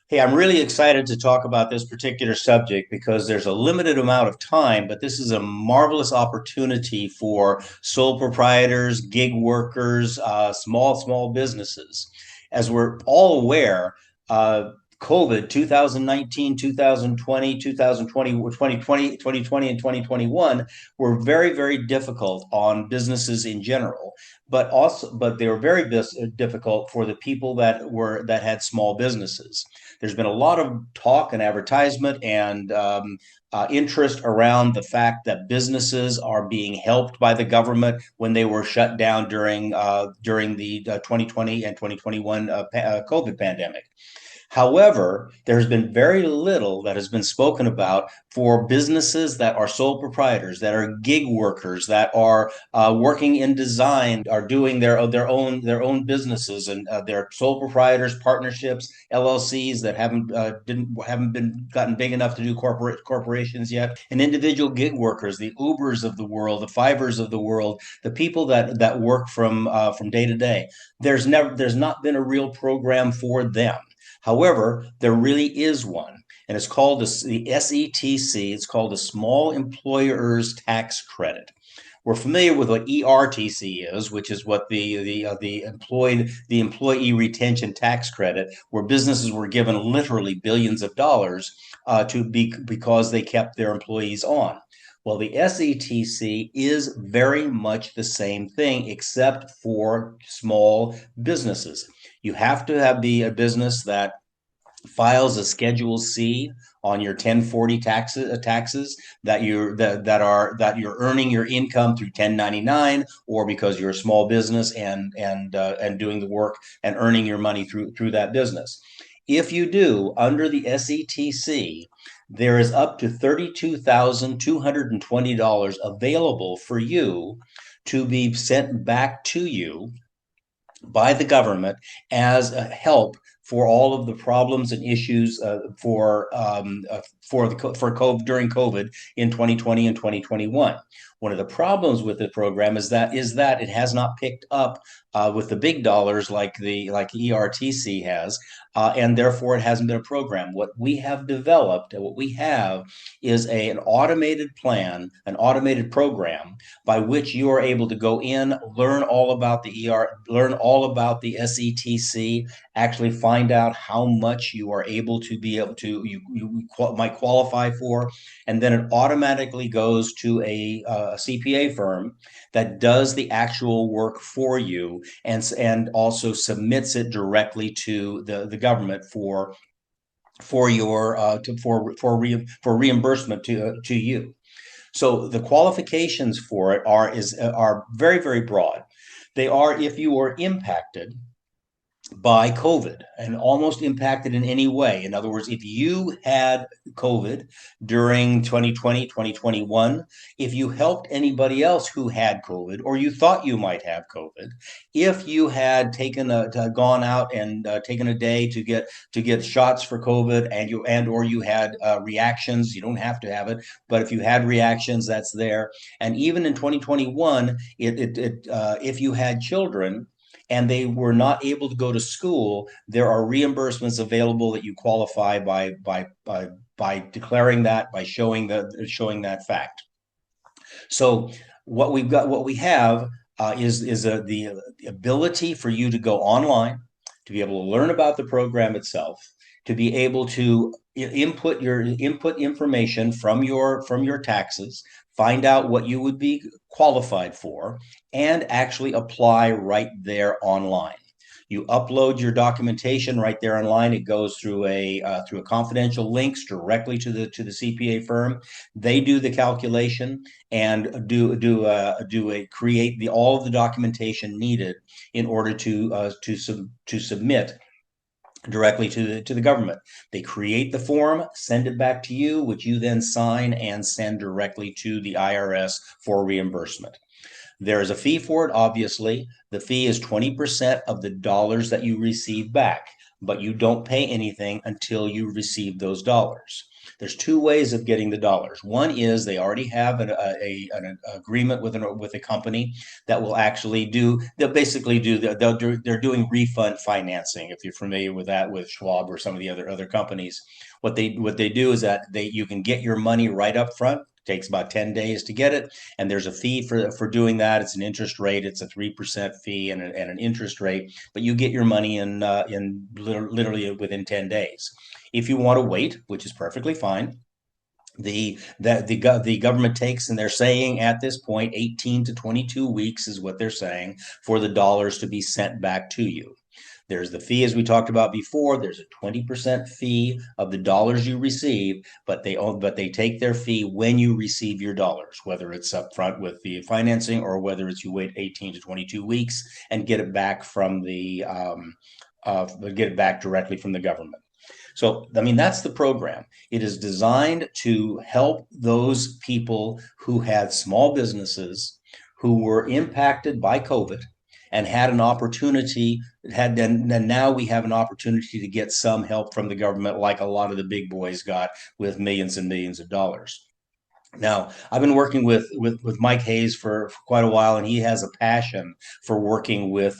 Hey, I'm really excited to talk about this particular subject because there's a limited amount of time, but this is a marvelous opportunity for sole proprietors, gig workers, small businesses. As we're all aware, uh, COVID 2019, 2020, 2020, 2020, 2020, and 2021 were very difficult on businesses in general, but they were very difficult for the people that had small businesses. There's been a lot of talk and advertisement and interest around the fact that businesses are being helped by the government when they were shut down during the 2020 and 2021 COVID pandemic. However, there's been very little that has been spoken about for businesses that are sole proprietors, that are gig workers, that are working in design, are doing their own businesses, and they're sole proprietors, partnerships, LLCs that haven't been gotten big enough to do corporations yet, and individual gig workers, the Ubers of the world, the Fivers of the world, the people that work from day to day. There's not been a real program for them. However, there really is one, and it's called the SETC. It's called the Small Employers Tax Credit. We're familiar with what ERTC is, which is what the employee retention tax credit, where businesses were given literally billions of dollars because they kept their employees on. Well, the SETC is very much the same thing, except for small businesses. You have to be a business that files a Schedule C on your 1040 taxes that you're earning your income through 1099, or because you're a small business and doing the work and earning your money through that business. If you do, under the SETC, there is up to $32,220 available for you to be sent back to you by the government as a help for all of the problems and issues for COVID during COVID in 2020 and 2021. One of the problems with the program is that it has not picked up with the big dollars like ERTC has, and therefore it hasn't been a program. What we have developed, and what we have, is an automated plan, an automated program by which you are able to go in, learn all about learn all about the SETC, actually find out how much you are might qualify for, and then it automatically goes to a CPA firm that does the actual work for you and also submits it directly to the government for your for reimbursement to you. So the qualifications for it are very broad. They are if you were impacted by COVID and almost impacted in any way. In other words, if you had COVID during 2020, 2021, if you helped anybody else who had COVID, or you thought you might have COVID, if you had gone out and taken a day to get shots for COVID, or you had reactions, you don't have to have it, but if you had reactions, that's there. And even in 2021, if you had children and they were not able to go to school, there are reimbursements available that you qualify by declaring that, by showing that fact. So what we have is the ability for you to go online, to be able to learn about the program itself, to be able to input information from your taxes, find out what you would be qualified for, and actually apply right there online. You upload your documentation right there online. It goes through a confidential links directly to the CPA firm. They do the calculation and create all of the documentation needed in order to submit directly to the government. They create the form, send it back to you, which you then sign and send directly to the IRS for reimbursement. There is a fee for it, obviously. The fee is 20% of the dollars that you receive back. but you don't pay anything until you receive those dollars. There's two ways of getting the dollars. One is they already have an agreement with a company that will actually do. They'll basically do. They're doing refund financing. If you're familiar with that, with Schwab or some of the other companies, what they do is that you can get your money right up front. It takes about 10 days to get it, and there's a fee for doing that. It's an interest rate. It's a 3% fee and an interest rate, but you get your money in literally within 10 days. If you want to wait, which is perfectly fine, the government takes, and they're saying at this point 18 to 22 weeks is what they're saying for the dollars to be sent back to you. There's the fee, as we talked about before. There's a 20% fee of the dollars you receive, but they take their fee when you receive your dollars, whether it's up front with the financing or whether it's you wait 18 to 22 weeks and get it back get it back directly from the government. So, I mean, that's the program. It is designed to help those people who had small businesses who were impacted by COVID and had an opportunity, then now we have an opportunity to get some help from the government, like a lot of the big boys got with millions and millions of dollars. Now, I've been working with Mike Hayes for quite a while, and he has a passion for working with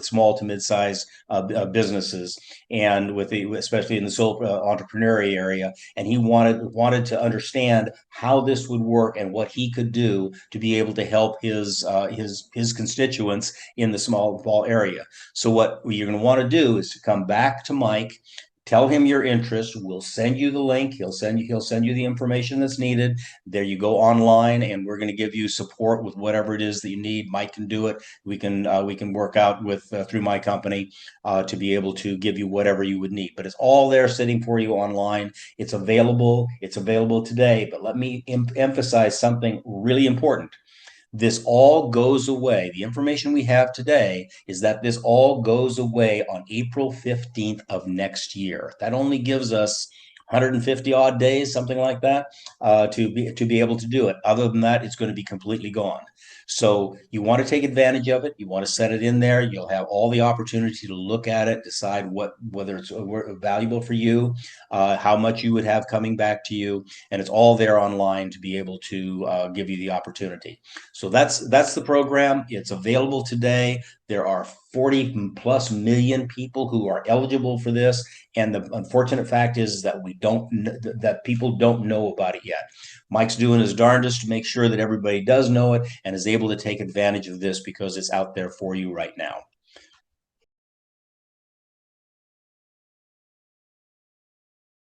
small to mid-sized businesses, and especially in the solo entrepreneur area. And he wanted to understand how this would work and what he could do to be able to help his constituents in the small area. So what you're going to want to do is to come back to Mike. Tell him your interest. We'll send you the link. He'll send you the information that's needed. There you go online, and we're going to give you support with whatever it is that you need. Mike can do it. We can work out with through my company to be able to give you whatever you would need. But it's all there sitting for you online. It's available. It's available today. But let me emphasize something really important. This all goes away. The information we have today is that this all goes away on April 15th of next year. That only gives us 150 odd days, something like that, to be able to do it. Other than that, it's going to be completely gone. So you want to take advantage of it. You want to set it in there. You'll have all the opportunity to look at it, decide whether it's valuable for you, how much you would have coming back to you, and it's all there online to be able to give you the opportunity. So that's the program. It's available today. There are 40 plus million people who are eligible for this, and the unfortunate fact is that people don't know about it yet. Mike's doing his darndest to make sure that everybody does know it and is able to take advantage of this because it's out there for you right now.